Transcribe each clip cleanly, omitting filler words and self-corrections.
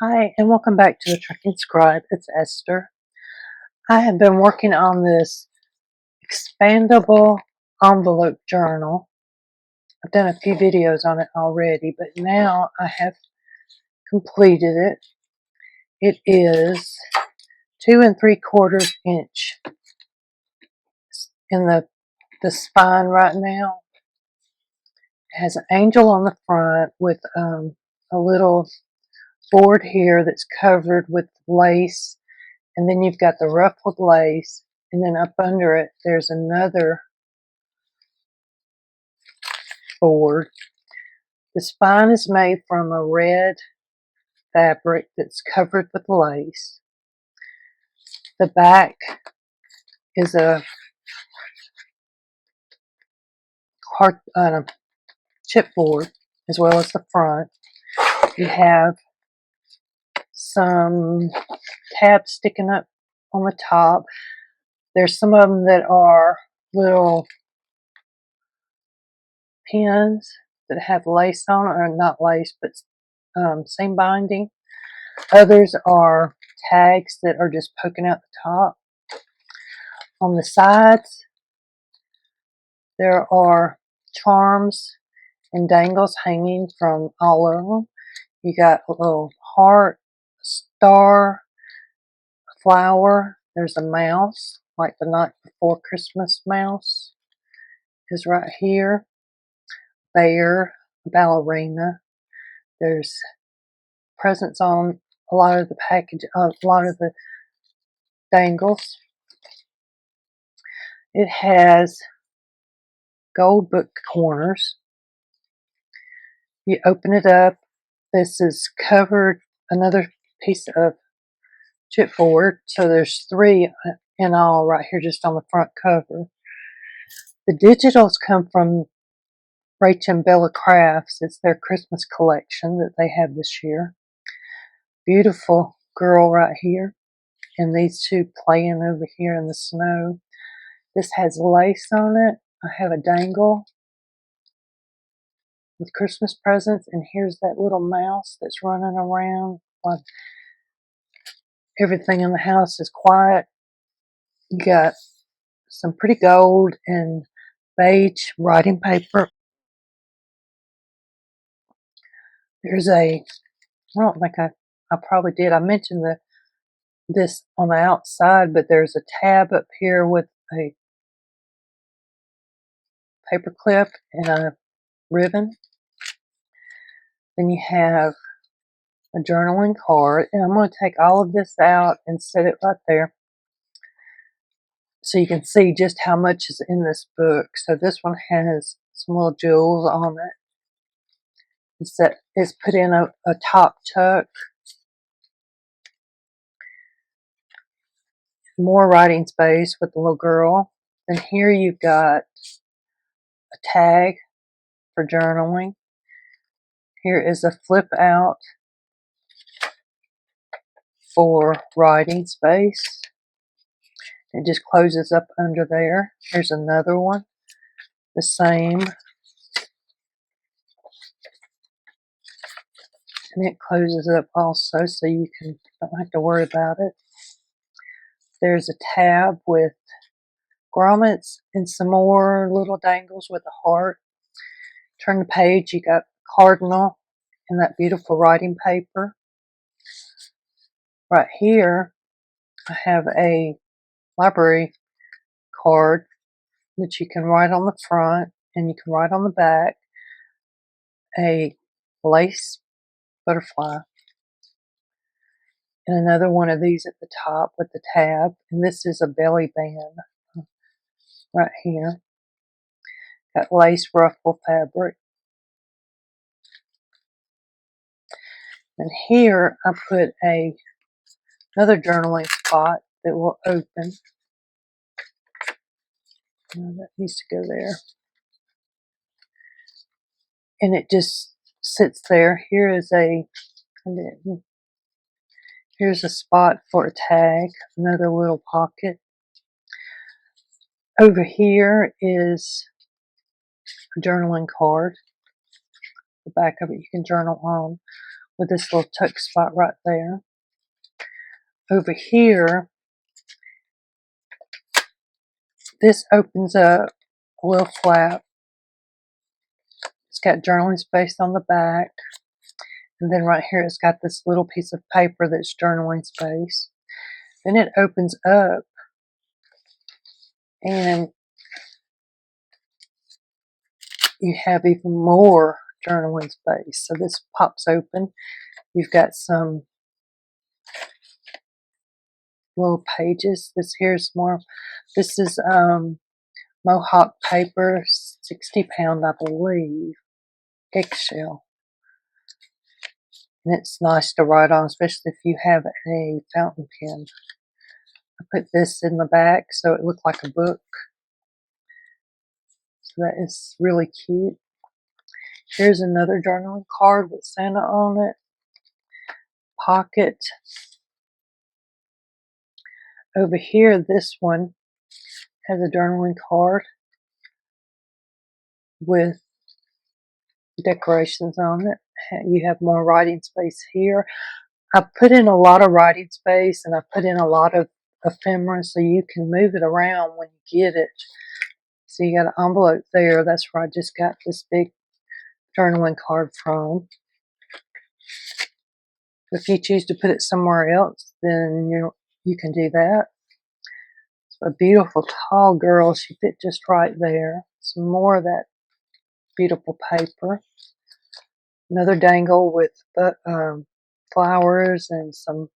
Hi, and welcome back to the Trucking Scribe. It's Esther. I have been working on this expandable envelope journal. I've done a few videos on it already, but now I have completed it. It is 2 3/4 inch in the spine right now. It has an angel on the front with a little board here that's covered with lace. And then you've got the ruffled lace, and then up under it, there's another board. The spine is made from a red fabric that's covered with lace. The back is a hard chipboard, as well as the front. You have some tabs sticking up on the top. There's some of them that are little pins that have lace on it, or not lace, but seam binding. Others are tags that are just poking out the top. On the sides, there are charms and dangles hanging from all of them. You got a little heart, a star, a flower. There's a mouse, like the night before Christmas mouse is right here. Bear, a ballerina. There's presents on a lot of the package, a lot of the dangles. It has gold book corners. You open it up. This is covered, another piece of chipboard. So there's 3 in all right here just on the front cover. The digitals come from Rach and Bella Crafts. It's their Christmas collection that they have this year. Beautiful girl right here. And these 2 playing over here in the snow. This has lace on it. I have a dangle with Christmas presents, and here's that little mouse that's running around while everything in the house is quiet. You got some pretty gold and beige writing paper. There's I don't think I probably did. I mentioned this on the outside, but there's a tab up here with a paper clip and a ribbon. Then you have a journaling card, and I'm going to take all of this out and set it right there so you can see just how much is in this book. So this one has some little jewels on it. It's put in a top tuck. More writing space with the little girl. And here you've got a tag for journaling. Here is a flip out for writing space. It just closes up under there. Here's another one, the same. And it closes up also, so you don't have to worry about it. There's a tab with grommets and some more little dangles with a heart. Turn the page, you got cardinal and that beautiful writing paper. Right here, I have a library card that you can write on the front and you can write on the back. A lace butterfly. And another one of these at the top with the tab. And this is a belly band right here. Got lace ruffle fabric. And here I put another journaling spot that will open. That needs to go there. And it just sits there. Here's a spot for a tag, another little pocket. Over here is a journaling card. The back of it you can journal on. with this little tuck spot right there. Over here, this opens up a little flap. It's got journaling space on the back. And then right here, it's got this little piece of paper that's journaling space. Then it opens up and you have even more journaling space. So this pops open. You've got some little pages. This here's more. This is Mohawk paper, 60 pound, I believe, eggshell. And it's nice to write on, especially if you have a fountain pen. I put this in the back so it looked like a book. So that is really cute. Here's another journaling card with Santa on it. Pocket. Over here, this one has a journaling card with decorations on it. You have more writing space here. I put in a lot of writing space and I put in a lot of ephemera so you can move it around when you get it. So you got an envelope there. That's where I just got this big journaling card from. If you choose to put it somewhere else, then you can do that. It's a beautiful tall girl. She fit just right there. Some more of that beautiful paper. Another dangle with flowers and some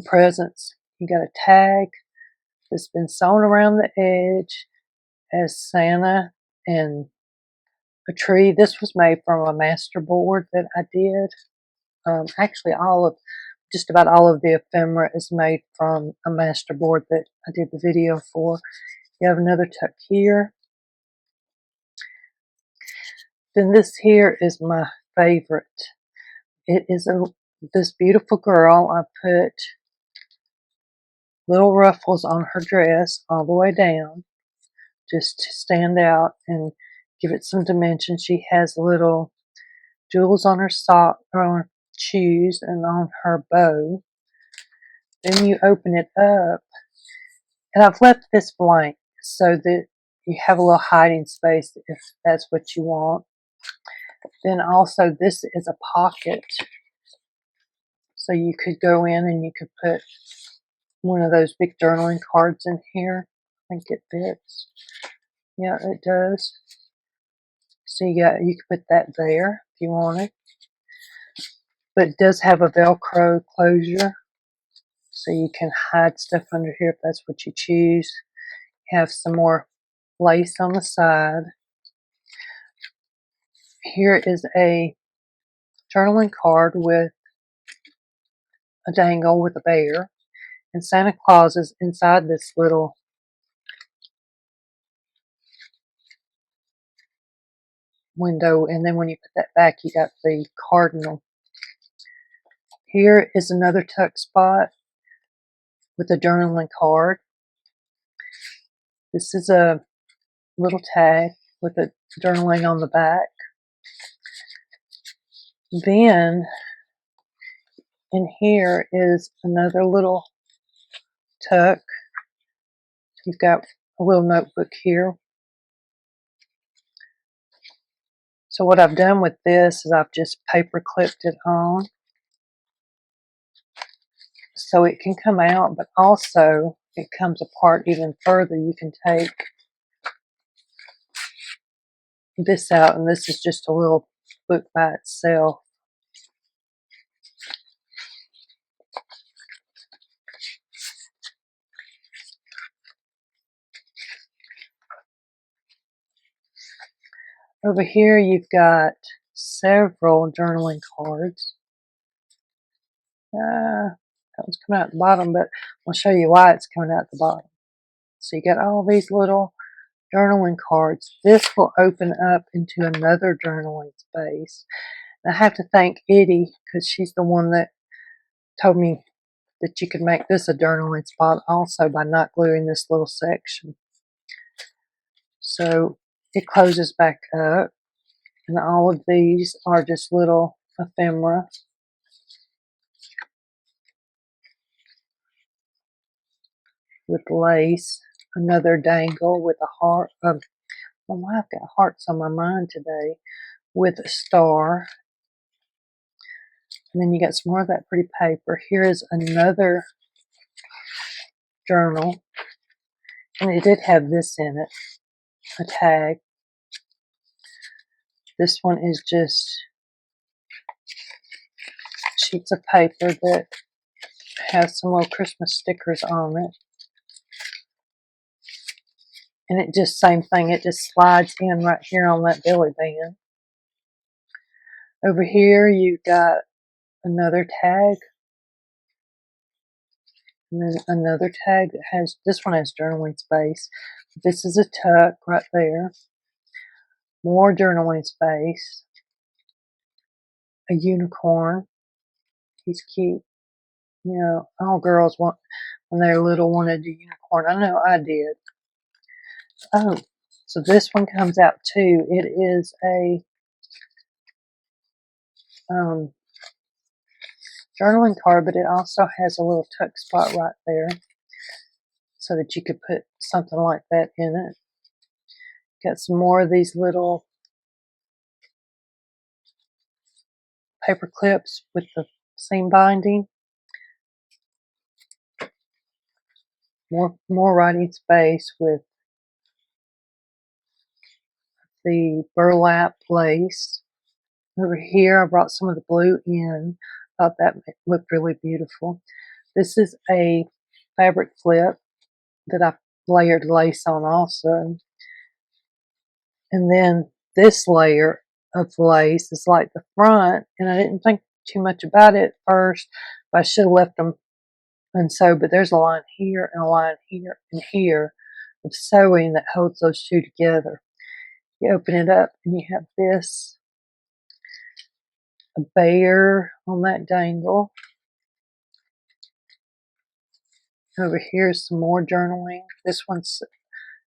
presents. You got a tag that's been sewn around the edge as Santa and a tree. This was made from a master board that I did. Actually, just about all of the ephemera is made from a master board that I did the video for. You have another tuck here. Then this here is my favorite. It is this beautiful girl. I put little ruffles on her dress all the way down just to stand out and give it some dimension. She has little jewels on her sock, on her shoes, and on her bow. Then you open it up, and I've left this blank so that you have a little hiding space if that's what you want. Then also this is a pocket, so you could go in and you could put one of those big journaling cards in here. I think it fits. Yeah, it does. So you could put that there if you wanted. But it does have a Velcro closure, so you can hide stuff under here if that's what you choose. Have some more lace on the side. Here is a journaling card with a dangle with a bear. And Santa Claus is inside this little window. And then when you put that back, you got the cardinal. Here is another tuck spot with a journaling card. This is a little tag with a journaling on the back. Then in here is another little tuck. You've got a little notebook here. So what I've done with this is I've just paper clipped it on so it can come out, but also it comes apart even further. You can take this out, and this is just a little book by itself. Over here you've got several journaling cards. That one's coming out the bottom, but I'll show you why it's coming out the bottom. So you got all these little journaling cards. This will open up into another journaling space. And I have to thank Eddie because she's the one that told me that you could make this a journaling spot also by not gluing this little section. So it closes back up. And all of these are just little ephemera with lace. Another dangle with a heart. Oh, I've got hearts on my mind today. With a star. And then you got some more of that pretty paper. Here is another journal. And it did have this in it. A tag. This one is just sheets of paper that has some little Christmas stickers on it. And it just, same thing, it just slides in right here on that belly band. Over here you got another tag. And then another tag that has, this one has journaling space. This is a tuck right there. More journaling space. A unicorn. He's cute. You know, all girls want, when they're little, wanted a unicorn. I know I did. Oh, so this one comes out too. It is a journaling card, but it also has a little tuck spot right there so that you could put something like that in it. Got some more of these little paper clips with the seam binding. More writing space with the burlap lace. Over here, I brought some of the blue in. Thought that looked really beautiful. This is a fabric flip that I layered lace on also. And then this layer of lace is like the front, and I didn't think too much about it at first, but I should have left them unsewed. But there's a line here and a line here and here of sewing that holds those two together. You open it up and you have this, a bear on that dangle. Over here is some more journaling. This one's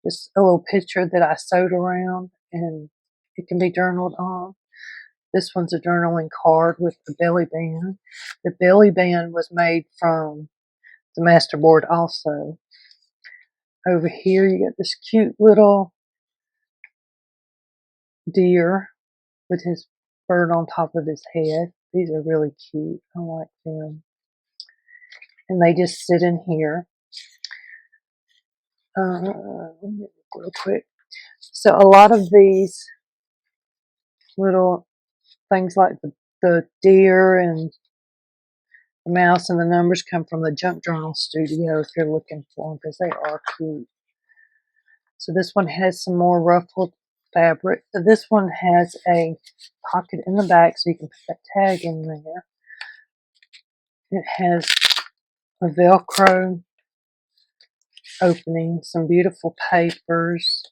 just a little picture that I sewed around, and it can be journaled on. This one's a journaling card with the belly band. The belly band was made from the masterboard also. Over here you got this cute little deer with his bird on top of his head. These are really cute. I like them. And they just sit in here. Let me look real quick. So a lot of these little things like the deer and the mouse and the numbers come from the Junk Journal Studio if you're looking for them, because they are cute. So this one has some more ruffled fabric. So this one has a pocket in the back so you can put that tag in there. It has a Velcro opening, some beautiful papers.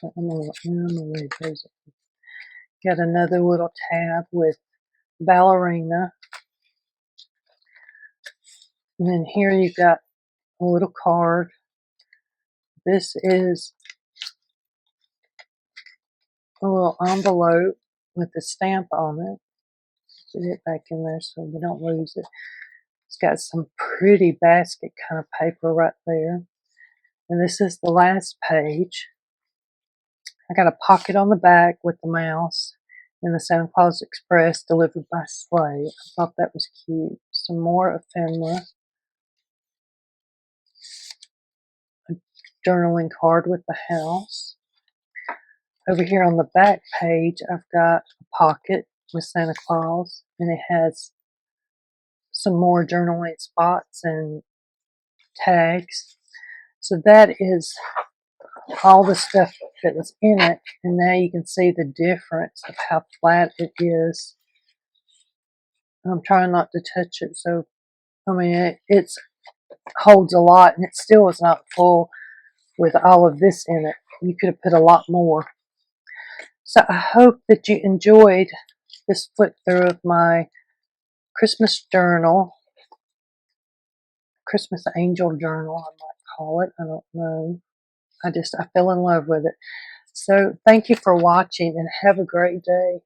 I'm gonna leave those. Got another little tab with ballerina. And then here you got a little card. This is a little envelope with a stamp on it. Put it back in there so we don't lose it. It's got some pretty basket kind of paper right there. And this is the last page. I got a pocket on the back with the mouse and the Santa Claus Express delivered by sleigh. I thought that was cute. Some more ephemera. A journaling card with the house. Over here on the back page, I've got a pocket with Santa Claus, and it has some more journaling spots and tags. So that is all the stuff that was in it, and now you can see the difference of how flat it is. I'm trying not to touch it, so I mean it holds a lot, and it still is not full with all of this in it. You could have put a lot more. So I hope that you enjoyed this flip through of my Christmas journal, Christmas angel journal I might call it. I don't know. I fell in love with it. So thank you for watching and have a great day.